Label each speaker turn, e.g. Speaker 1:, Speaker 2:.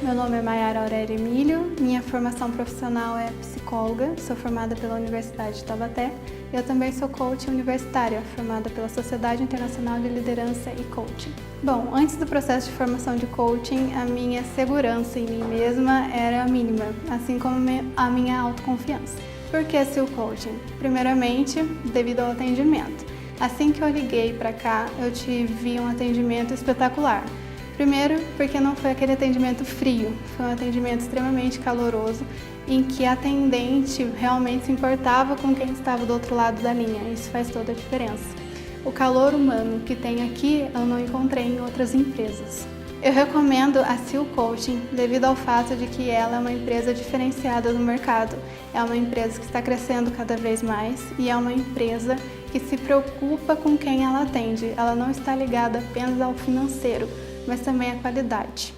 Speaker 1: meu nome é Maiara Aurélia Emílio, minha formação profissional é psicóloga, sou formada pela Universidade de Taubaté e eu também sou coach universitária, formada pela Sociedade Internacional de Liderança e Coaching. Bom, antes do processo de formação de coaching, a minha segurança em mim mesma era mínima, assim como a minha autoconfiança. Por que o coaching? Primeiramente, devido ao atendimento. Assim que eu liguei para cá, eu tive um atendimento espetacular. Primeiro, porque não foi aquele atendimento frio, foi um atendimento extremamente caloroso, em que a atendente realmente se importava com quem estava do outro lado da linha. Isso faz toda a diferença. O calor humano que tem aqui, eu não encontrei em outras empresas. Eu recomendo a Sil Coaching devido ao fato de que ela é uma empresa diferenciada no mercado. É uma empresa que está crescendo cada vez mais e é uma empresa que se preocupa com quem ela atende. Ela não está ligada apenas ao financeiro, mas também à qualidade.